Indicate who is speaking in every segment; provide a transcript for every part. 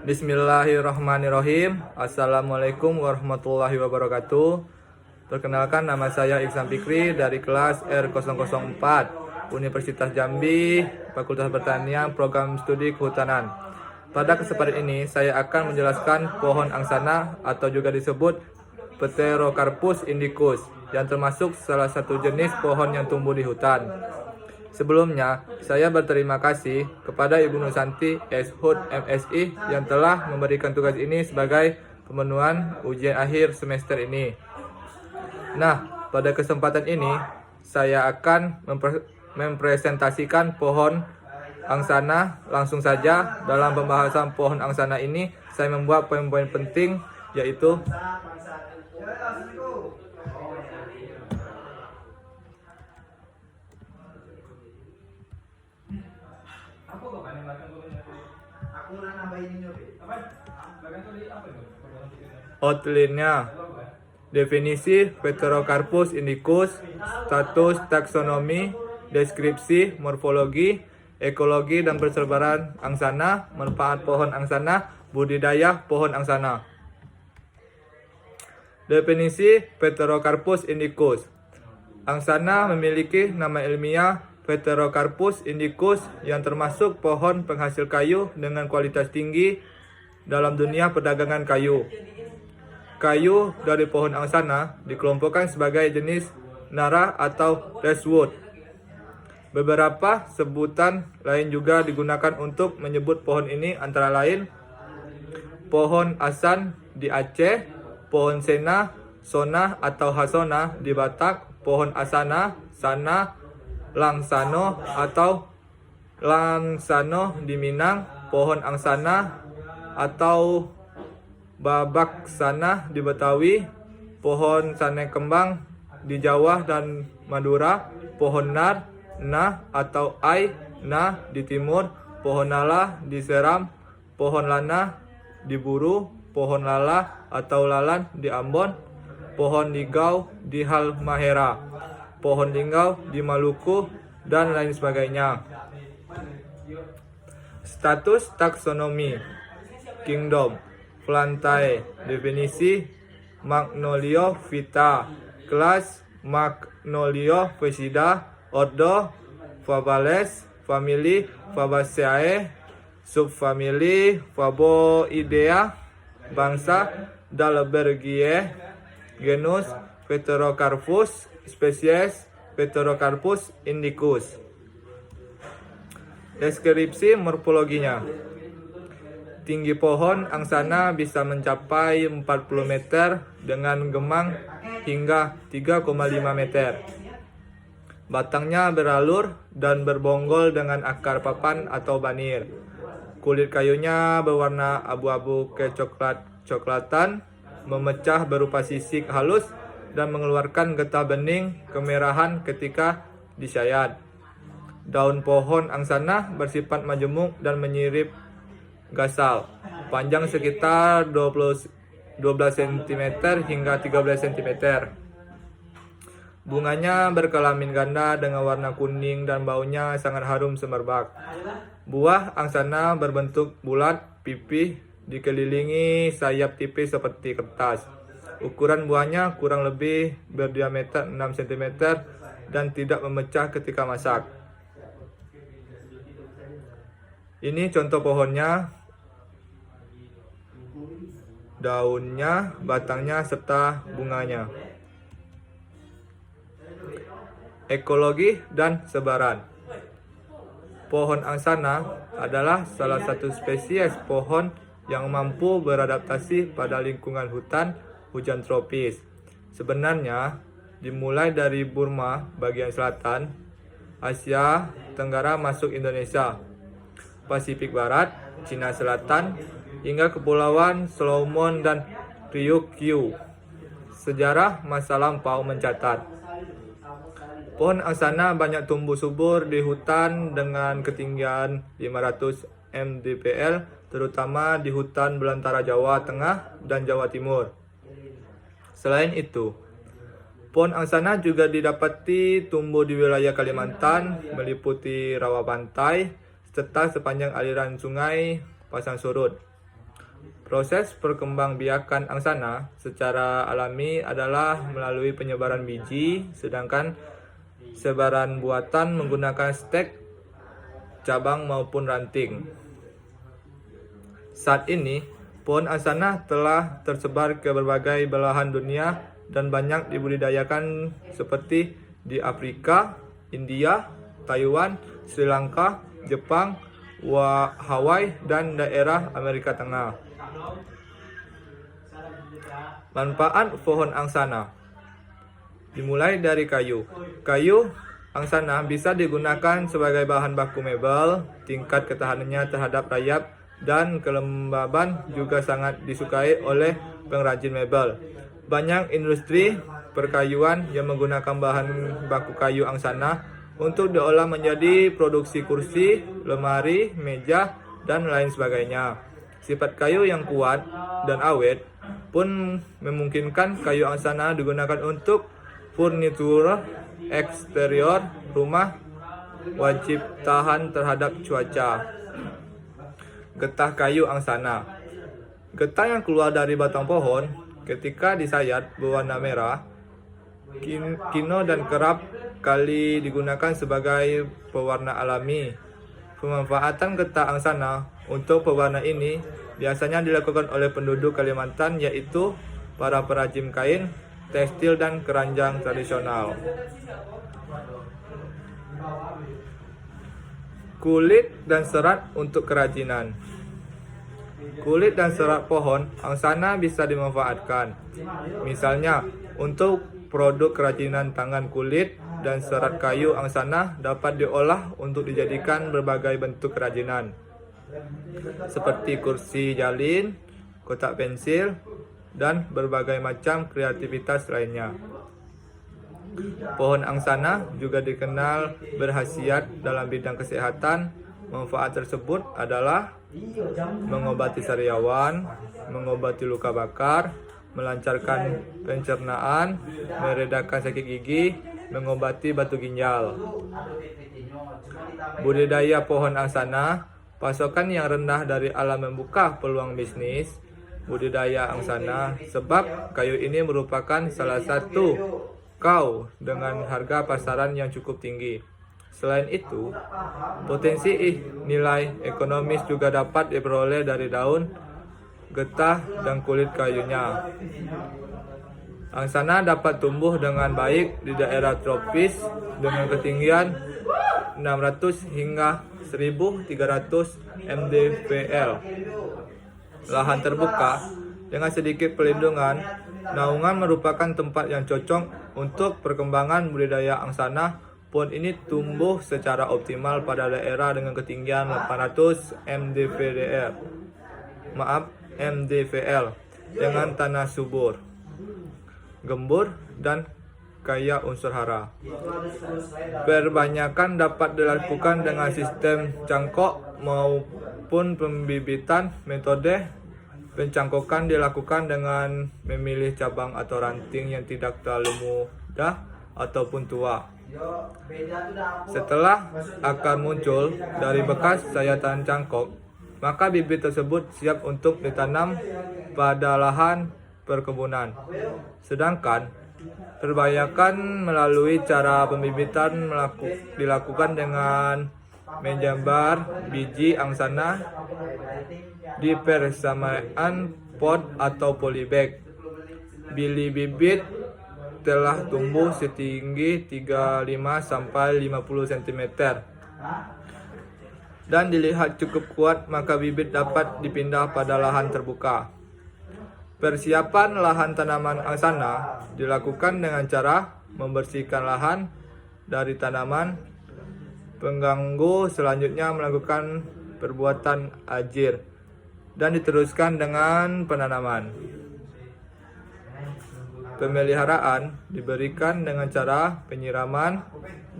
Speaker 1: Bismillahirrahmanirrahim. Assalamualaikum warahmatullahi wabarakatuh. Perkenalkan, nama saya Iksan Fikri dari kelas R004 Universitas Jambi, Fakultas Pertanian, Program Studi Kehutanan. Pada kesempatan ini saya akan menjelaskan pohon angsana atau juga disebut Pterocarpus indicus yang termasuk salah satu jenis pohon yang tumbuh di hutan. Sebelumnya, saya berterima kasih kepada Ibu Nusanti S.Hud MSI yang telah memberikan tugas ini sebagai pemenuhan ujian akhir semester ini. Nah, pada kesempatan ini, saya akan mempresentasikan pohon angsana. Langsung saja, dalam pembahasan pohon angsana ini, saya membuat poin-poin penting, yaitu outline-nya, definisi Pterocarpus indicus, status taksonomi, deskripsi, morfologi, ekologi dan persebaran angsana, manfaat pohon angsana, budidaya pohon angsana. Definisi Pterocarpus indicus. Angsana memiliki nama ilmiah Pterocarpus indicus yang termasuk pohon penghasil kayu dengan kualitas tinggi dalam dunia perdagangan kayu. Kayu dari pohon angsana dikelompokkan sebagai jenis nara atau redwood. Beberapa sebutan lain juga digunakan untuk menyebut pohon ini, antara lain pohon asan di Aceh, pohon sena, sona atau hasona di Batak, pohon asana, sana, langsano atau langsano di Minang, pohon angsana atau babaksana di Betawi, pohon sane kembang di Jawa dan Madura, pohon nar, nah atau ai, nah di timur, pohon nala di Seram, pohon lana di Buru, pohon lala atau lalan di Ambon, pohon ligau di Halmahera, pohon linggau di Maluku, dan lain sebagainya. Status taksonomi Kingdom Plantae. Definisi Magnoliophyta. Kelas Magnoliophysidae. Ordo Fabales. Famili Fabaceae. Subfamili Faboidea. Bangsa Dalbergiae. Genus Pterocarpus. Spesies Pterocarpus indicus. Deskripsi morfologinya. Tinggi pohon angsana bisa mencapai 40 meter dengan gemang hingga 3,5 meter. Batangnya beralur dan berbonggol dengan akar papan atau banir. Kulit kayunya berwarna abu-abu kecoklat-coklatan, memecah berupa sisik halus dan mengeluarkan getah bening kemerahan ketika disayat. Daun pohon angsana bersifat majemuk dan menyirip gasal, panjang sekitar 12 cm hingga 13 cm. Bunganya berkelamin ganda dengan warna kuning dan baunya sangat harum semerbak. Buah angsana berbentuk bulat, pipih, dikelilingi sayap tipis seperti kertas. Ukuran buahnya kurang lebih berdiameter 6 cm dan tidak memecah ketika masak. Ini contoh pohonnya, daunnya, batangnya, serta bunganya. Ekologi dan sebaran. Pohon angsana adalah salah satu spesies pohon yang mampu beradaptasi pada lingkungan hutan hujan tropis. Sebenarnya, dimulai dari Burma bagian selatan, Asia Tenggara masuk Indonesia, Pasifik Barat, Cina Selatan, hingga Kepulauan Solomon dan Ryukyu. Sejarah masa lampau mencatat pohon angsana banyak tumbuh subur di hutan dengan ketinggian 500 mdpl, terutama di hutan belantara Jawa Tengah dan Jawa Timur. Selain itu, pohon angsana juga didapati tumbuh di wilayah Kalimantan, meliputi rawa pantai, serta sepanjang aliran sungai pasang surut. Proses perkembangbiakan angsana secara alami adalah melalui penyebaran biji, sedangkan sebaran buatan menggunakan stek, cabang maupun ranting. Saat ini, pohon angsana telah tersebar ke berbagai belahan dunia dan banyak dibudidayakan seperti di Afrika, India, Taiwan, Sri Lanka, Jepang, Hawaii, dan daerah Amerika Tengah. Manfaat pohon angsana dimulai dari kayu. Kayu angsana bisa digunakan sebagai bahan baku mebel. Tingkat ketahanannya terhadap rayap dan kelembaban juga sangat disukai oleh pengrajin mebel. Banyak industri perkayuan yang menggunakan bahan baku kayu angsana untuk diolah menjadi produksi kursi, lemari, meja, dan lain sebagainya. Sifat kayu yang kuat dan awet pun memungkinkan kayu angsana digunakan untuk furnitur eksterior rumah, wajib tahan terhadap cuaca. Getah kayu angsana. Getah yang keluar dari batang pohon ketika disayat berwarna merah, kino dan kerap kali digunakan sebagai pewarna alami. Pemanfaatan getah angsana untuk pewarna ini biasanya dilakukan oleh penduduk Kalimantan, yaitu para perajin kain, tekstil, dan keranjang tradisional. Kulit dan serat untuk kerajinan. Kulit dan serat pohon angsana bisa dimanfaatkan. Misalnya, untuk produk kerajinan tangan, kulit dan serat kayu angsana dapat diolah untuk dijadikan berbagai bentuk kerajinan, seperti kursi jalin, kotak pensil, dan berbagai macam kreativitas lainnya. Pohon angsana juga dikenal berkhasiat dalam bidang kesehatan. Manfaat tersebut adalah mengobati sariawan, mengobati luka bakar, melancarkan pencernaan, meredakan sakit gigi, mengobati batu ginjal. Budidaya pohon angsana. Pasokan yang rendah dari alam membuka peluang bisnis budidaya angsana, sebab kayu ini merupakan salah satu kau dengan harga pasaran yang cukup tinggi. Selain itu, potensi nilai ekonomis juga dapat diperoleh dari daun, getah, dan kulit kayunya. Angsana dapat tumbuh dengan baik di daerah tropis dengan ketinggian 600 hingga 1300 mdpl. Lahan terbuka dengan sedikit pelindungan, naungan merupakan tempat yang cocok untuk perkembangan budidaya angsana. Pohon ini tumbuh secara optimal pada daerah dengan ketinggian 800 mdpl dengan tanah subur, gembur, dan kaya unsur hara. Perbanyakan dapat dilakukan dengan sistem cangkok maupun pembibitan. Metode pencangkokan dilakukan dengan memilih cabang atau ranting yang tidak terlalu muda ataupun tua. Setelah akar muncul dari bekas sayatan cangkok, maka bibit tersebut siap untuk ditanam pada lahan perkebunan. Sedangkan perbanyakan melalui cara pembibitan dilakukan dengan menjambar biji angsana di persamaan pot atau polybag. Bili bibit telah tumbuh setinggi 35-50 cm dan dilihat cukup kuat, maka bibit dapat dipindah pada lahan terbuka. Persiapan lahan tanaman angsana dilakukan dengan cara membersihkan lahan dari tanaman pengganggu. Selanjutnya melakukan perbuatan ajir dan diteruskan dengan penanaman. Pemeliharaan diberikan dengan cara penyiraman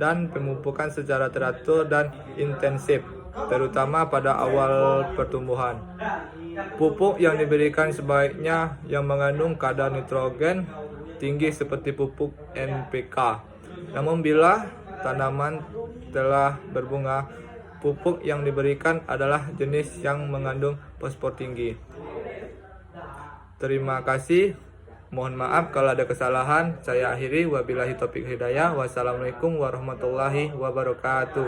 Speaker 1: dan pemupukan secara teratur dan intensif, terutama pada awal pertumbuhan. Pupuk yang diberikan sebaiknya yang mengandung kadar nitrogen tinggi seperti pupuk NPK. Namun bila tanaman telah berbunga, pupuk yang diberikan adalah jenis yang mengandung fosfor tinggi. Terima kasih. Mohon maaf kalau ada kesalahan. Saya akhiri. Wabillahi taufiq hidayah. Wassalamualaikum warahmatullahi wabarakatuh.